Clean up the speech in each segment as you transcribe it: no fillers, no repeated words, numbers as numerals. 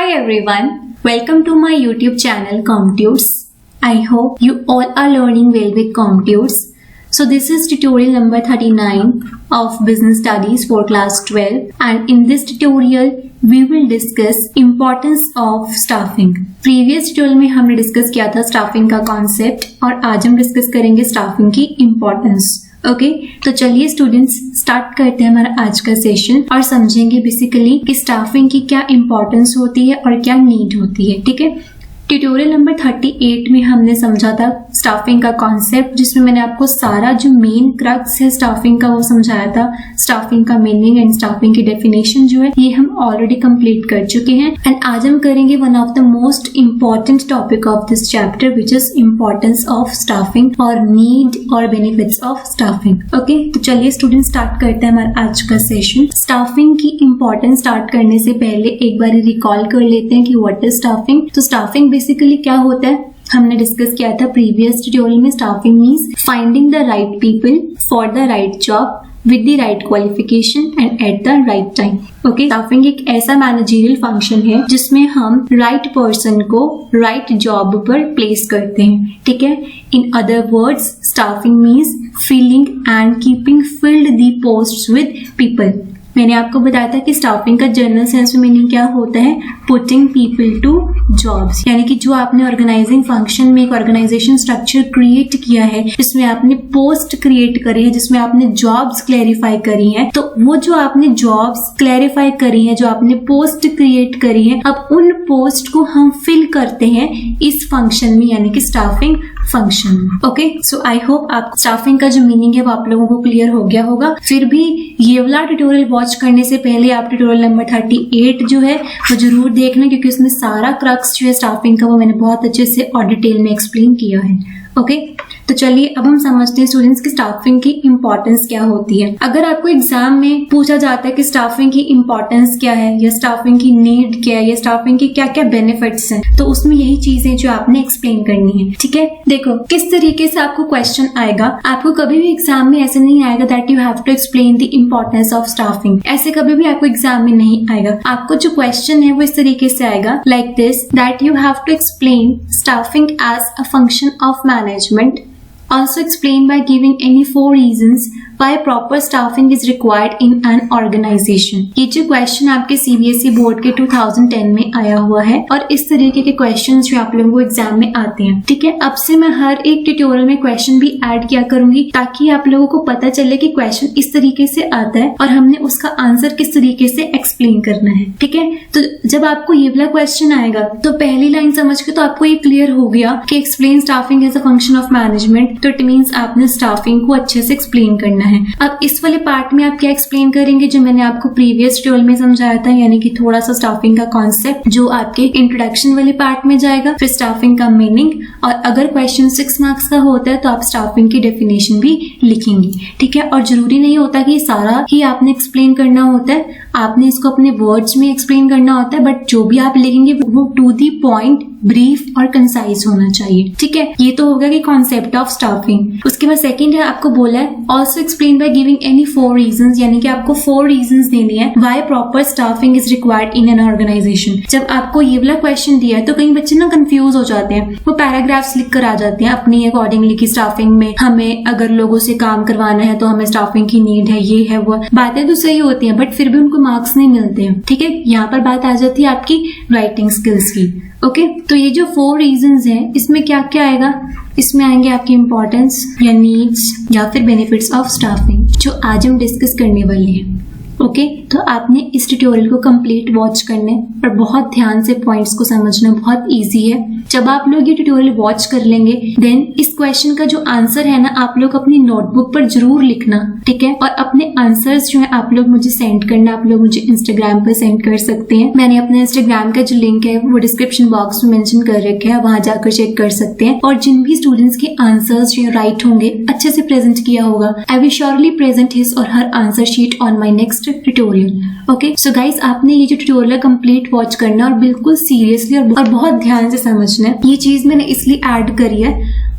Hi everyone, welcome to my YouTube channel CompTuts. I hope you all are learning well with CompTuts. So this is tutorial number 39 of Business Studies for class 12 and in this tutorial we will discuss importance of staffing. Previous tutorial में हमने discuss किया था staffing का concept और आज हम discuss करेंगे staffing की importance. ओके तो चलिए स्टूडेंट्स स्टार्ट करते हैं हमारा आज का सेशन और समझेंगे बेसिकली कि स्टाफिंग की क्या इंपॉर्टेंस होती है और क्या नीड होती है। ठीक है, ट्यूटोरियल नंबर 38 में हमने समझा था स्टाफिंग का कॉन्सेप्ट, जिसमें मैंने आपको सारा जो मेन क्रक्स है स्टाफिंग का वो समझाया था। स्टाफिंग का मीनिंग एंड स्टाफिंग की डेफिनेशन जो है ये हम ऑलरेडी कंप्लीट कर चुके हैं एंड आज हम करेंगे one of the most important topic of this chapter which is importance of staffing और नीड और बेनिफिट्स ऑफ स्टाफिंग। ओके तो चलिए स्टूडेंट स्टार्ट करते हैं हमारा आज का सेशन। स्टाफिंग की इम्पोर्टेंस स्टार्ट करने से पहले एक बार रिकॉल कर लेते हैं कि व्हाट इज स्टाफिंग। तो स्टाफिंग बेसिकली क्या होता है हमने डिस्कस किया था प्रीवियस ट्यूटोरियल में। Staffing means finding the right people for the right job with the right qualification and at the right time. Okay, staffing एक ऐसा मैनेजरियल फंक्शन है जिसमें हम राइट पर्सन को राइट जॉब पर प्लेस करते हैं। ठीक है, in other words staffing means filling and keeping filled the posts with people. मैंने आपको बताया था कि स्टाफिंग का जनरल सेंस में मीनिंग क्या होता है, पुटिंग पीपल टू जॉब्स, यानी कि जो आपने ऑर्गेनाइजिंग फंक्शन में एक ऑर्गेनाइजेशन स्ट्रक्चर क्रिएट किया है जिसमें आपने पोस्ट क्रिएट करी है, जिसमें आपने जॉब्स क्लैरिफाई करी हैं, तो वो जो आपने जॉब्स क्लैरिफाई करी हैं, जो आपने पोस्ट क्रिएट करी है, अब उन पोस्ट को हम फिल करते हैं इस फंक्शन में, यानी कि staffing function. Okay so I hope आप स्टाफिंग का जो मीनिंग है वो आप लोगों को क्लियर हो गया होगा। फिर भी ये वाला ट्यूटोरियल वॉच करने से पहले आप ट्यूटोरियल नंबर 38 जो है वो जरूर देखना, क्योंकि उसमें सारा क्रक्स जो है स्टाफिंग का वो मैंने बहुत अच्छे से और डिटेल में एक्सप्लेन किया है। ओके तो चलिए अब हम समझते हैं स्टूडेंट्स की स्टाफिंग की इंपॉर्टेंस क्या होती है। अगर आपको एग्जाम में पूछा जाता है कि स्टाफिंग की इंपॉर्टेंस क्या है या स्टाफिंग की नीड क्या है या स्टाफिंग की क्या क्या बेनिफिट्स हैं, तो उसमें यही चीजें जो आपने एक्सप्लेन करनी है। ठीक है, देखो किस तरीके से आपको क्वेश्चन आएगा। आपको कभी भी एग्जाम में ऐसे नहीं आएगा that you have to explain the importance of staffing, ऐसे कभी भी आपको एग्जाम में नहीं आएगा। आपको जो क्वेश्चन है वो इस तरीके से आएगा like this, that you have to explain staffing as a function of management. Also explain by giving any 4 reasons why proper staffing is required in an organization. ये जो क्वेश्चन आपके CBSE बोर्ड के 2010 में आया हुआ है और इस तरीके के क्वेश्चन जो आप लोगों को एग्जाम में आते हैं। ठीक है, अब से मैं हर एक ट्यूटोरियल में क्वेश्चन भी ऐड किया करूंगी ताकि आप लोगों को पता चले कि क्वेश्चन इस तरीके से आता है और हमने उसका आंसर किस तरीके से एक्सप्लेन करना है। ठीक है, तो जब आपको ये वाला क्वेश्चन आएगा तो पहली लाइन समझ के तो आपको ये क्लियर हो गया कि explain staffing as a function of management, तो इट मीन्स आपने स्टाफिंग को अच्छे से एक्सप्लेन करना है। अब इस वाले पार्ट में आप क्या एक्सप्लेन करेंगे जो मैंने आपको प्रीवियस ट्यूटोरियल में समझाया था, यानी कि थोड़ा सा स्टाफिंग का कॉन्सेप्ट जो आपके इंट्रोडक्शन वाले पार्ट में जाएगा, फिर स्टाफिंग का मीनिंग, और अगर क्वेश्चन 6 मार्क्स का होता है तो आप स्टाफिंग की डेफिनेशन भी लिखेंगे। ठीक है, और जरूरी नहीं होता कि सारा ही आपने एक्सप्लेन करना होता है, आपने इसको अपने वर्ड्स में एक्सप्लेन करना होता है, बट जो भी आप लिखेंगे वो टू दी पॉइंट, ब्रीफ और कंसाइज होना चाहिए। ठीक है, ये तो होगा कि कॉन्सेप्ट ऑफ स्टाफिंग। उसके बाद सेकंड है, आपको बोला है also explain by giving any 4 reasons, यानी कि आपको 4 रीजंस देने हैं why proper staffing is required in an organisation. जब आपको ये वाला क्वेश्चन दिया है तो कई बच्चे ना कंफ्यूज हो जाते हैं, वो पैराग्राफ्स लिख कर आ जाते हैं अपनी अकॉर्डिंगली कि स्टाफिंग में हमें अगर लोगों से काम करवाना है तो हमें स्टाफिंग की नीड है, ये है वो। बातें तो सही होती हैं बट फिर भी उनको मार्क्स नहीं मिलते हैं। ठीक है, यहाँ पर बात आ जाती है आपकी राइटिंग स्किल्स की। ओके तो ये जो 4 रीजंस हैं इसमें क्या क्या आएगा, इसमें आएंगे आपकी इंपॉर्टेंस या नीड्स या फिर बेनिफिट्स ऑफ स्टाफिंग जो आज हम डिस्कस करने वाले हैं। ओके तो आपने इस ट्यूटोरियल को कंप्लीट वॉच करना है और बहुत ध्यान से पॉइंट्स को समझना बहुत इजी है। जब आप लोग ये ट्यूटोरियल वॉच कर लेंगे देन इस क्वेश्चन का जो आंसर है ना आप लोग अपनी नोटबुक पर जरूर लिखना। ठीक है, और अपने आंसर्स जो है आप लोग मुझे सेंड करना, आप लोग मुझे इंस्टाग्राम पर सेंड कर सकते हैं। मैंने अपने इंस्टाग्राम का जो लिंक है वो डिस्क्रिप्शन बॉक्स में मेंशन कर रखा है, वहां जाकर चेक कर सकते हैं। और जिन भी स्टूडेंट्स के आंसर्स जो राइट होंगे, अच्छे से प्रेजेंट किया होगा, I will surely present his or her answer sheet on my next tutorial. Okay so guys आपने ये जो ट्यूटोरियल है कंप्लीट वॉच करना और बिल्कुल सीरियसली और बहुत ध्यान से समझना है। ये चीज मैंने इसलिए ऐड करी है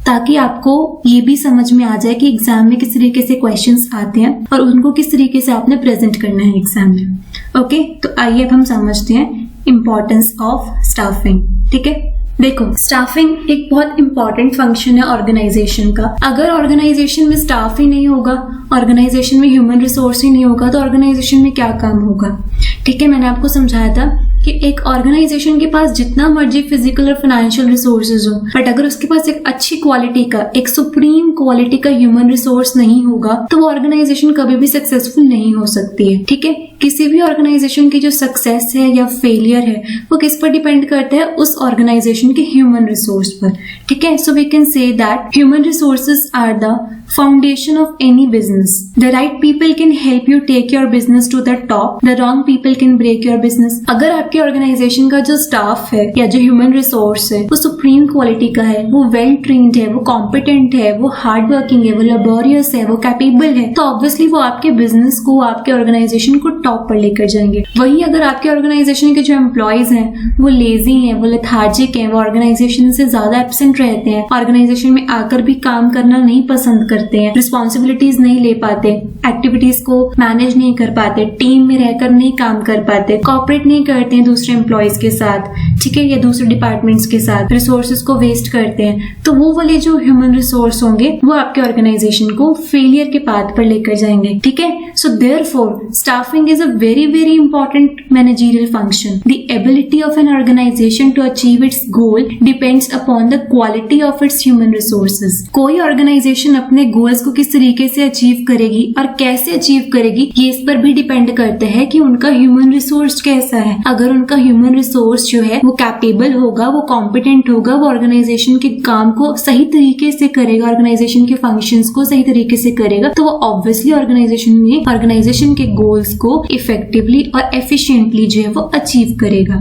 ताकि आपको ये भी समझ में आ जाए कि एग्जाम में किस तरीके से क्वेश्चंस आते हैं और उनको किस तरीके से आपने प्रेजेंट करना है एग्जाम में। ओके तो आइए अब हम समझते हैं इम्पोर्टेंस ऑफ स्टाफिंग। ठीक है, देखो स्टाफिंग एक बहुत इंपॉर्टेंट फंक्शन है ऑर्गेनाइजेशन का। अगर ऑर्गेनाइजेशन में स्टाफ ही नहीं होगा, ऑर्गेनाइजेशन में ह्यूमन रिसोर्स ही नहीं होगा, तो ऑर्गेनाइजेशन में क्या काम होगा। ठीक है, मैंने आपको समझाया था कि एक ऑर्गेनाइजेशन के पास जितना मर्जी फिजिकल और फाइनेंशियल रिसोर्सेज हो, बट अगर उसके पास एक अच्छी क्वालिटी का, एक सुप्रीम क्वालिटी का ह्यूमन रिसोर्स नहीं होगा, तो वो ऑर्गेनाइजेशन कभी भी सक्सेसफुल नहीं हो सकती है। ठीक है, किसी भी ऑर्गेनाइजेशन की जो सक्सेस है या फेलियर है वो किस पर डिपेंड करता है, उस ऑर्गेनाइजेशन के ह्यूमन रिसोर्स पर। ठीक है, so we can say that human resources are the foundation of any business. The right people can help you take your business to the top, the wrong people can break your business. अगर आपके organisation का जो staff है या जो human resource है वो supreme quality का है, वो वेल ट्रेन्ड है, वो कॉम्पिटेंट है, वो हार्ड वर्किंग है, वो लेबोरियस है, वो कैपेबल है, तो ऑब्वियसली वो आपके बिजनेस को, आपके ऑर्गेनाइजेशन को टॉप पर लेकर जाएंगे। वहीं अगर आपके ऑर्गेनाइजेशन के जो एम्प्लॉयज हैं वो लेजी हैं, वो लेथार्जिक हैं, वो ऑर्गेनाइजेशन से ज्यादा एब्सेंट रहते हैं, ऑर्गेनाइजेशन में आकर भी काम करना नहीं पसंद करते हैं, रिस्पॉन्सिबिलिटीज नहीं ले पाते, एक्टिविटीज को मैनेज नहीं कर पाते, टीम में रहकर नहीं काम कर पाते, कॉपरेट नहीं करते हैं दूसरे एम्प्लॉयज के साथ, ठीक है, या दूसरे डिपार्टमेंट्स के साथ, रिसोर्सेज को वेस्ट करते हैं, तो वो वाले जो ह्यूमन रिसोर्स होंगे वो आपके ऑर्गेनाइजेशन को फेलियर के पाथ पर लेकर जाएंगे। ठीक है, so therefore staffing is a very very important managerial function. The ability of an organization to achieve its goal depends upon the quality of its human resources. कोई ऑर्गेनाइजेशन अपने goals को किस तरीके से अचीव करेगी और कैसे अचीव करेगी ये इस पर भी डिपेंड करता है कि उनका ह्यूमन रिसोर्स कैसा है। अगर उनका ह्यूमन रिसोर्स जो है वो कैपेबल होगा, वो कॉम्पिटेंट होगा, वो ऑर्गेनाइजेशन के काम को सही तरीके से करेगा, ऑर्गेनाइजेशन के फंक्शंस को सही तरीके से करेगा, तो वो ऑब्वियसली ऑर्गेनाइजेशन के गोल्स को इफेक्टिवली और एफिशिएंटली जो है वो अचीव करेगा।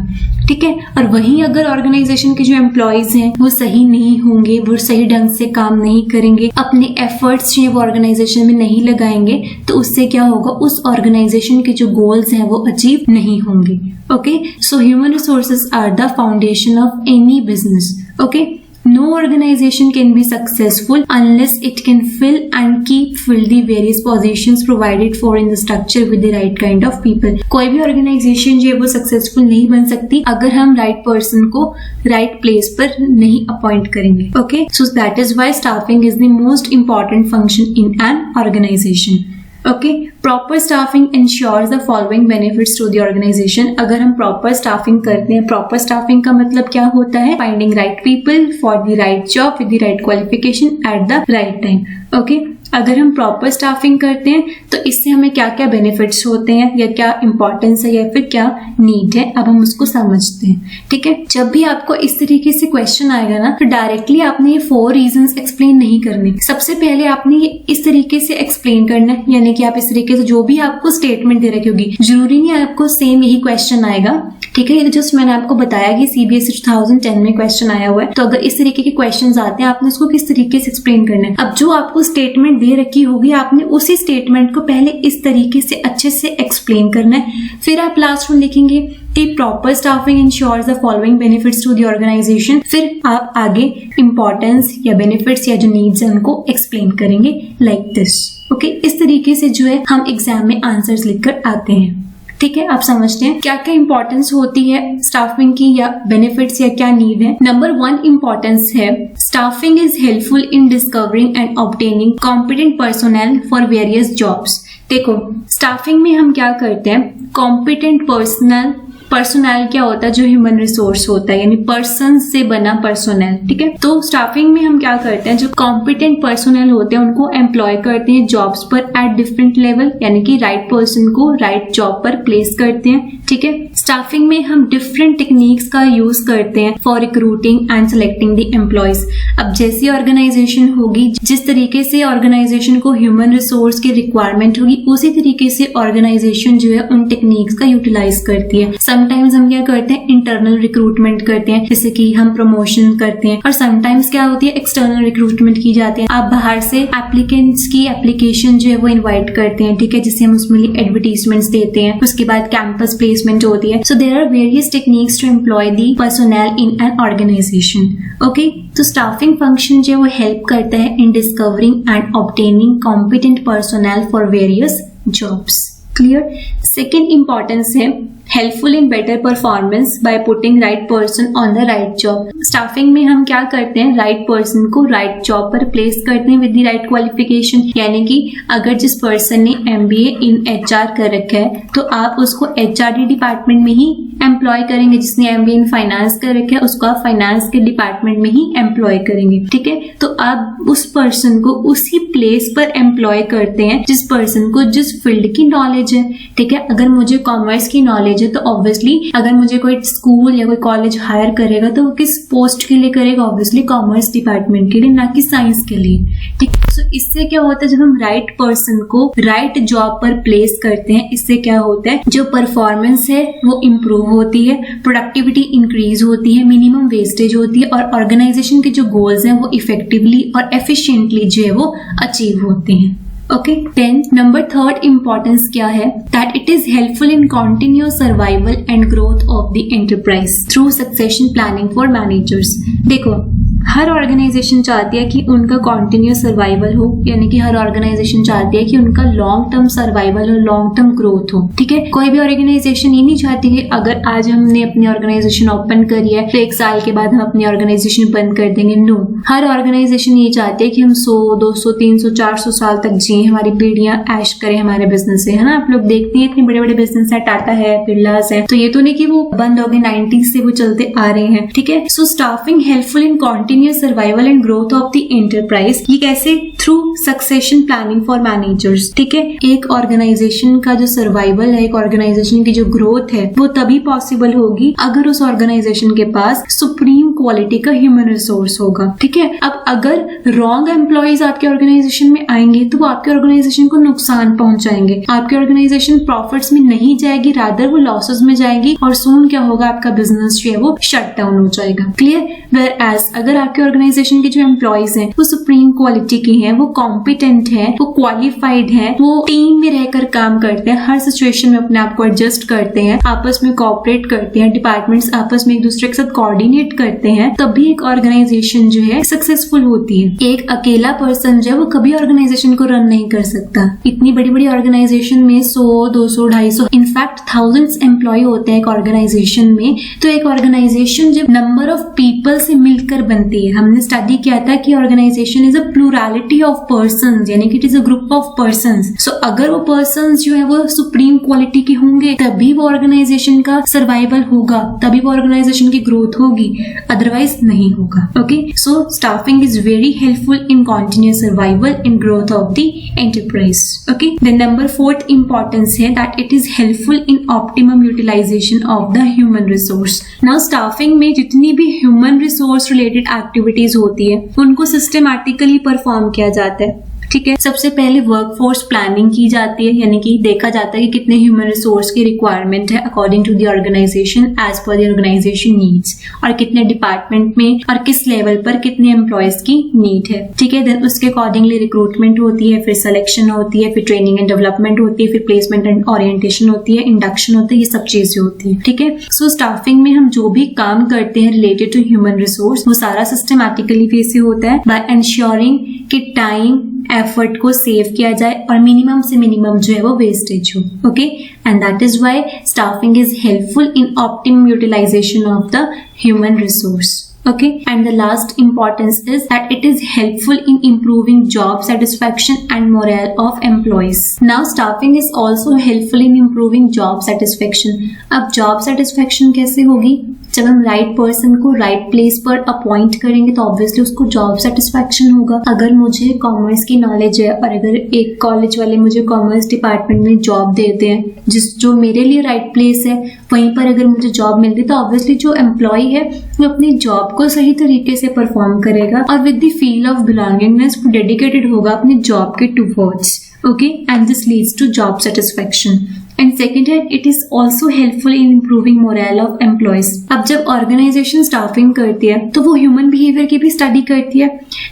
ठीक है, और वहीं अगर ऑर्गेनाइजेशन के जो एम्प्लॉयज हैं वो सही नहीं होंगे, वो सही ढंग से काम नहीं करेंगे, अपने एफर्ट्स जो है वो ऑर्गेनाइजेशन में नहीं लगाएंगे, तो उससे क्या होगा, उस ऑर्गेनाइजेशन के जो गोल्स हैं वो अचीव नहीं होंगे। Okay, so human resources are the foundation of any business. Okay, no organization can be successful unless it can fill and fill the various positions provided for in the structure with the right kind of people. कोई भी organisation जो है वो successful नहीं बन सकती अगर हम राइट पर्सन को राइट प्लेस पर नहीं अपॉइंट करेंगे। Okay, so that is why staffing is the most important function in an organisation. Okay, proper staffing ensures the following benefits to the organisation. अगर हम प्रॉपर स्टाफिंग करते हैं, proper staffing का मतलब क्या होता है, finding right people for the right job with the right qualification at the right time. Okay, अगर हम प्रॉपर स्टाफिंग करते हैं तो इससे हमें क्या क्या बेनिफिट्स होते हैं या क्या इंपॉर्टेंस है या फिर क्या नीड है, अब हम उसको समझते हैं। ठीक है, जब भी आपको इस तरीके से क्वेश्चन आएगा ना, तो डायरेक्टली आपने ये 4 रीजंस एक्सप्लेन नहीं करने। सबसे पहले आपने ये इस तरीके से एक्सप्लेन करना है, यानी कि आप इस तरीके से जो भी आपको स्टेटमेंट दे रखी होगी, जरूरी नहीं आपको सेम यही क्वेश्चन आएगा। ठीक है, ये जस्ट मैंने आपको बताया कि CBSE 2010 में क्वेश्चन आया हुआ है, तो अगर इस तरीके के क्वेश्चन आते हैं आपने उसको किस तरीके से एक्सप्लेन करना है। अब जो आपको स्टेटमेंट दे रखी होगी आपने उसी स्टेटमेंट को पहले इस तरीके से अच्छे से एक्सप्लेन करना है, फिर आप लास्ट में लिखेंगे कि proper staffing ensures the following benefits to the organisation, फिर आप आगे इंपॉर्टेंस या बेनिफिट्स या जो नीड्स है उनको एक्सप्लेन करेंगे लाइक दिस। ओके, इस तरीके से जो है हम एग्जाम में आंसर्स लिखकर आते हैं। ठीक है, आप समझते हैं क्या क्या इंपॉर्टेंस होती है स्टाफिंग की या बेनिफिट्स या क्या नीड है। नंबर 1 इंपॉर्टेंस है staffing is helpful in discovering and obtaining competent personnel for various jobs. देखो, स्टाफिंग में हम क्या करते हैं, कॉम्पिटेंट पर्सनल क्या होता है, जो ह्यूमन रिसोर्स होता है, यानी पर्सन से बना पर्सनल। ठीक है, तो स्टाफिंग में हम क्या करते हैं, जो कॉम्पिटेंट पर्सनल होते हैं उनको एम्प्लॉय करते हैं जॉब्स पर एट डिफरेंट लेवल, यानी कि राइट पर्सन को राइट जॉब पर प्लेस करते हैं। ठीक है, स्टाफिंग में हम डिफरेंट टेक्निक्स का यूज करते हैं for recruiting and selecting the employees. अब जैसी ऑर्गेनाइजेशन होगी, जिस तरीके से ऑर्गेनाइजेशन को ह्यूमन रिसोर्स की रिक्वायरमेंट होगी, उसी तरीके से ऑर्गेनाइजेशन जो है उन टेक्निक्स का यूटिलाइज करती है। समटाइम्स हम क्या करते हैं, इंटरनल रिक्रूटमेंट करते हैं, जैसे कि हम प्रमोशन करते हैं, और समटाइम्स क्या होती है, एक्सटर्नल रिक्रूटमेंट की जाती है। आप बाहर से एप्लीकेंट्स की एप्लीकेशन जो है वो इनवाइट करते हैं, ठीक है, जिससे हम उसमें एडवर्टीजमेंट्स देते हैं, उसके बाद कैंपस प्लेसमेंट होती है। So there are various techniques to employ the personnel in an organisation. Okay, तो स्टाफिंग फंक्शन जो है वो हेल्प करता है in discovering and obtaining competent personnel for various jobs. Clear. Second importance है helpful in better performance by putting right person on the right job. Staffing में हम क्या करते हैं, राइट पर्सन को राइट जॉब पर प्लेस करते हैं विद द राइट क्वालिफिकेशन। यानी कि अगर जिस पर्सन ने MBA इन HR कर रखा है तो आप उसको HRD डिपार्टमेंट में ही एम्प्लॉय करेंगे। जिसने MBA इन फाइनेंस कर रखा है उसको आप फाइनेंस के डिपार्टमेंट में ही एम्प्लॉय करेंगे, ठीक है। तो आप उस पर्सन को उसी प्लेस पर एम्प्लॉय करते हैं जिस पर्सन को जिस फील्ड की नॉलेज है, ठीक है। अगर मुझे कॉमर्स की नॉलेज है तो ऑब्वियसली अगर मुझे कोई स्कूल या कोई कॉलेज हायर करेगा तो वो किस पोस्ट के लिए करेगा, ऑब्वियसली कॉमर्स डिपार्टमेंट के लिए, ना कि साइंस के लिए, ठीक है। तो इससे क्या होता है, जब हम राइट पर्सन को राइट जॉब पर प्लेस करते हैं, इससे क्या होता है, जो परफॉर्मेंस है वो इम्प्रूव होती है, प्रोडक्टिविटी इंक्रीज होती है, मिनिमम वेस्टेज होती है और ऑर्गेनाइजेशन के जो गोल्स हैं वो इफेक्टिवली और एफिशिएंटली जो है वो अचीव होते हैं। Okay, then number third importance क्या है, that it is helpful in continuous survival and growth of the enterprise through succession planning for managers. देखो, हर ऑर्गेनाइजेशन चाहती है कि उनका कॉन्टिन्यूअस सर्वाइवल हो, यानी कि हर ऑर्गेनाइजेशन चाहती है कि उनका लॉन्ग टर्म सर्वाइवल और लॉन्ग टर्म ग्रोथ हो, ठीक है। कोई भी ऑर्गेनाइजेशन ये नहीं चाहती कि अगर आज हमने अपनी ऑर्गेनाइजेशन ओपन करी है तो 1 साल के बाद हम अपनी ऑर्गेनाइजेशन बंद कर देंगे। नो, हर ऑर्गेनाइजेशन ये चाहती है कि हम 100, 200, 300, 400 साल तक जिए, हमारी पीढ़ियां ऐश करें हमारे बिजनेस से, है ना। आप लोग देखते हैं इतने बड़े बड़े बिजनेस है, टाटा है, बिरलास है, तो ये तो नहीं कि वो बंद हो गए, 90s से वो चलते आ रहे हैं, ठीक है। So staffing helpful in continuous survival and growth of the enterprise. ये कैसे, through succession planning for managers, ठीक है। एक ऑर्गेनाइजेशन का जो सर्वाइवल है, एक ऑर्गेनाइजेशन की जो ग्रोथ है वो तभी पॉसिबल होगी अगर उस ऑर्गेनाइजेशन के पास सुप्रीम क्वालिटी का ह्यूमन रिसोर्स होगा, ठीक है। अब अगर रॉन्ग एम्प्लॉइज आपके ऑर्गेनाइजेशन में आएंगे तो वो आपके ऑर्गेनाइजेशन को नुकसान पहुंचाएंगे, आपकी ऑर्गेनाइजेशन प्रॉफिट्स में नहीं जाएगी, रादर वो लॉसेस में जाएगी और सून क्या होगा, आपका बिजनेस जो है वो शट डाउन हो जाएगा। क्लियर। वेयर एज अगर आपके ऑर्गेनाइजेशन के जो एम्प्लॉइज हैं वो सुप्रीम क्वालिटी के हैं, वो कॉम्पिटेंट हैं, वो क्वालिफाइड हैं, वो टीम में रहकर काम करते हैं, हर सिचुएशन में अपने आप को एडजस्ट करते हैं, आपस में कोऑपरेट करते हैं, डिपार्टमेंट्स आपस में एक दूसरे के साथ कोऑर्डिनेट करते हैं, तभी एक ऑर्गेनाइजेशन जो है सक्सेसफुल होती है। एक अकेला पर्सन जो है वो कभी ऑर्गेनाइजेशन को रन नहीं कर सकता। इतनी बड़ी बड़ी ऑर्गेनाइजेशन में 100, 200, 250, इनफैक्ट थाउजेंड्स एम्प्लॉय होते हैं एक ऑर्गेनाइजेशन में। तो एक ऑर्गेनाइजेशन जब नंबर ऑफ पीपल से मिलकर बनती है, हमने स्टडी किया था कि organisation is a plurality of persons, यानी कि it is a group of persons. So अगर वो पर्संस जो है वो सुप्रीम क्वालिटी के होंगे तभी वो ऑर्गेनाइजेशन का सर्वाइवल होगा, तभी वो ऑर्गेनाइजेशन की ग्रोथ होगी, अदरवाइज नहीं होगा। Okay, so staffing is very helpful in continuous survival in growth of the enterprise. Okay, then number fourth importance है that it is helpful in optimum utilisation of the human resource. Now staffing में जितनी भी human resource related activities होती है उनको systematically perform किया जाता है, ठीक है। सबसे पहले वर्कफोर्स प्लानिंग की जाती है, यानी कि देखा जाता है कि कितने ह्यूमन रिसोर्स की रिक्वायरमेंट है according to the organization as per the organization needs, और कितने डिपार्टमेंट में और किस लेवल पर कितने एम्प्लॉयज की नीड है, ठीक है। देन उसके अकॉर्डिंगली रिक्रूटमेंट होती है, फिर सिलेक्शन होती है, फिर ट्रेनिंग एंड डेवलपमेंट होती है, फिर प्लेसमेंट एंड ओरिएंटेशन होती है, इंडक्शन होता है, ये सब चीजें होती है, ठीक है। सो स्टाफिंग में हम जो भी काम करते हैं रिलेटेड टू ह्यूमन रिसोर्स वो सारा सिस्टमैटिकली वे से होता है बाय एंश्योरिंग कि टाइम एफर्ट को सेव किया जाए और मिनिमम से मिनिमम जो है वो वेस्टेज हो। Okay, and that is why staffing is helpful in optimum utilisation of the human resource. Okay, and the last importance is that it is helpful in improving job satisfaction and morale of employees. Now staffing is also helpful in improving job satisfaction. अब job satisfaction कैसे होगी? जब हम right person को right place पर appoint करेंगे तो obviously उसको जॉब सेटिस्फैक्शन होगा। अगर मुझे कॉमर्स की नॉलेज है और अगर एक कॉलेज वाले मुझे कॉमर्स डिपार्टमेंट में जॉब देते हैं जो मेरे लिए राइट प्लेस है, वहीं पर अगर मुझे जॉब मिलती तो ऑब्वियसली जो एम्प्लॉय है वो अपनी जॉब को सही तरीके से परफॉर्म करेगा और with the feel of belongingness वो डेडिकेटेड होगा अपनी जॉब के towards. Okay, and this leads to job satisfaction. And second है it is also helpful in improving morale of employees. अब जब ऑर्गेनाइजेशन स्टाफिंग करती है तो वो ह्यूमन बिहेवियर की भी स्टडी करती है,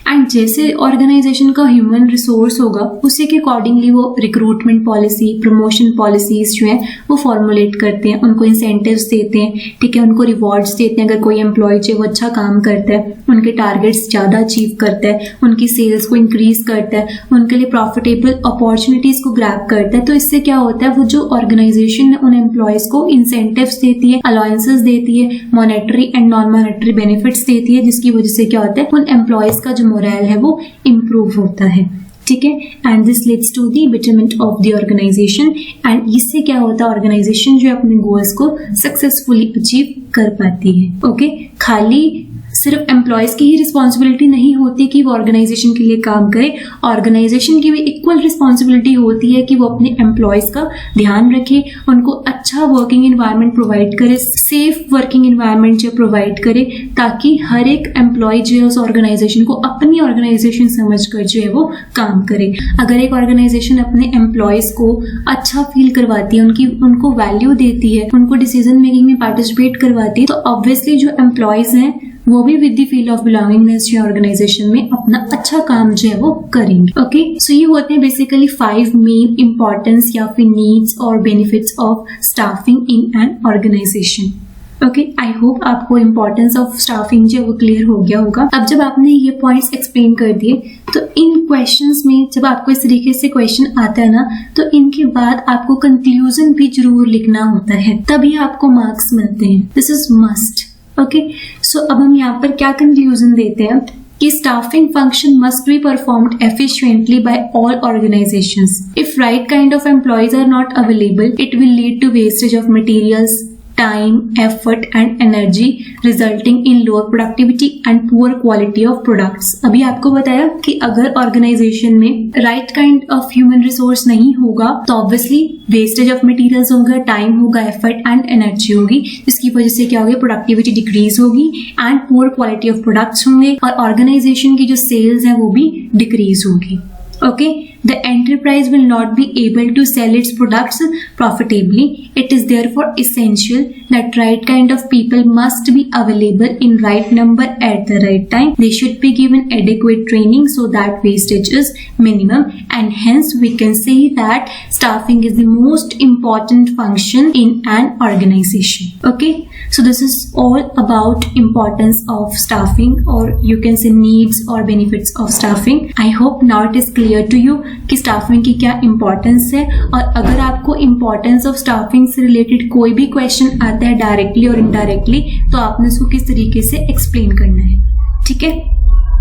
एंड जैसे ऑर्गेनाइजेशन का ह्यूमन रिसोर्स होगा उसी के अकॉर्डिंगली वो रिक्रूटमेंट पॉलिसी, प्रमोशन पॉलिसीज जो है वो फॉर्मुलेट करते हैं, उनको इंसेंटिव्स देते हैं, ठीक है, उनको रिवॉर्ड्स देते हैं। अगर कोई एम्प्लॉय जो है वो अच्छा काम करता है, उनके टारगेट्स ज्यादा अचीव करता है, उनकी सेल्स को इंक्रीज करता है, उनके लिए प्रॉफिटेबल अपॉर्चुनिटीज को ग्रैब करता है, तो इससे क्या होता है वो जो ऑर्गेनाइजेशन उन एम्प्लॉयज को इंसेंटिव्स देती है, अलाउंसेस देती है, monetary and non monetary benefits देती है, जिसकी वजह से क्या होता है, उन एम्प्लॉयज का जो मोरल है वो इम्प्रूव होता है। ठीक है, and this leads to the betterment of the organization, and इससे क्या होता है, ऑर्गेनाइजेशन जो अपने गोल्स को सक्सेसफुली अचीव कर पाती है। ओके, खाली सिर्फ एम्प्लॉयज की ही रिस्पॉन्सिबिलिटी नहीं होती कि वो ऑर्गेनाइजेशन के लिए काम करे, ऑर्गेनाइजेशन की भी इक्वल रिस्पॉन्सिबिलिटी होती है कि वो अपने एम्प्लॉयज का ध्यान रखे, उनको अच्छा वर्किंग एनवायरनमेंट प्रोवाइड करे, सेफ वर्किंग एनवायरनमेंट जो प्रोवाइड करे, ताकि हर एक एम्प्लॉय जो है उस ऑर्गेनाइजेशन को अपनी ऑर्गेनाइजेशन समझकर जो है वो काम करे। अगर एक ऑर्गेनाइजेशन अपने एम्प्लॉयज को अच्छा फील करवाती है, उनको वैल्यू देती है, उनको डिसीजन मेकिंग में पार्टिसिपेट करवाती है, तो ऑब्वियसली जो एम्प्लॉयज हैं वो भी with the feel of belongingness जो ऑर्गेनाइजेशन में अपना अच्छा काम जो है वो करेंगे। ओके, सो ये होते हैं बेसिकली 5 मेन इंपॉर्टेंस या फिर नीड्स और benefits of staffing in an organisation. Okay, I hope आपको इम्पोर्टेंस ऑफ स्टाफिंग जो है वो क्लियर हो गया होगा। अब जब आपने ये पॉइंट्स एक्सप्लेन कर दिए, तो इन क्वेश्चंस में जब आपको इस तरीके से क्वेश्चन आता है ना, तो इनके बाद आपको कंक्लूजन भी जरूर लिखना होता है, तभी आपको मार्क्स मिलते हैं। This is must. Okay, so अब हम यहाँ पर क्या कंक्लूजन देते हैं कि staffing function must be performed efficiently by all organizations. If right kind of employees are not available, it will lead to wastage of materials, time, effort and energy, resulting in lower productivity and poor quality of products। अभी आपको बताया कि अगर organisation में right kind of human resource नहीं होगा, तो obviously wastage of materials होगा, टाइम होगा, एफर्ट एंड एनर्जी होगी, जिसकी वजह से क्या होगी, प्रोडक्टिविटी डिक्रीज होगी and poor quality of products होंगे, और ऑर्गेनाइजेशन की जो सेल्स है वो भी डिक्रीज होगी। Okay, the enterprise will not be able to sell its products profitably. It is therefore essential that right kind of people must be available in right number at the right time. They should be given adequate training so that wastage is minimum, and hence we can say that staffing is the most important function in an organization. Okay, so this is all about importance of staffing, or you can say needs or benefits of staffing. I hope now it is clear to you कि staffing की क्या importance है, और अगर आपको importance of staffing से related कोई भी क्वेश्चन आता है डायरेक्टली और इनडायरेक्टली, तो आपने उसको किस तरीके से एक्सप्लेन करना है। ठीक है,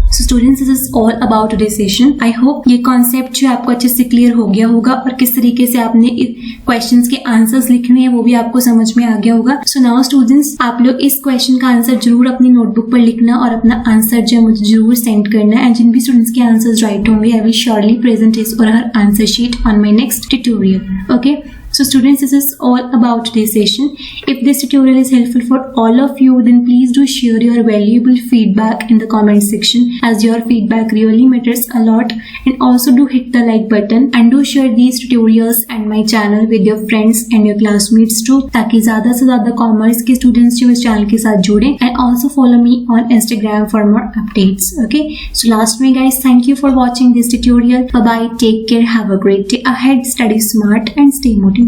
so students, this is all about today's session. I hope ये कॉन्सेप्ट जो आपको अच्छे से क्लियर हो गया होगा, और किस तरीके से आपने क्वेश्चंस के आंसर्स लिखने हैं वो भी आपको समझ में आ गया होगा। सो नाउ स्टूडेंट्स, आप लोग इस क्वेश्चन का आंसर जरूर अपनी नोटबुक पर लिखना और अपना आंसर जो है मुझे जरूर सेंड करना है, एंड जिन भी स्टूडेंट्स के आंसर्स राइट होंगे, I will surely present his or her answer sheet on my next tutorial. Okay, so students, this is all about today's session. If this tutorial is helpful for all of you, then please do share your valuable feedback in the comment section, as your feedback really matters a lot. And also do hit the like button, and do share these tutorials and my channel with your friends and your classmates too, ताकि ज़्यादा से ज़्यादा commerce के students जो इस channel के साथ जुड़ें। And also follow me on Instagram for more updates. Okay, so last में guys, thank you for watching this tutorial. Bye bye, take care, have a great day ahead, study smart and stay motivated.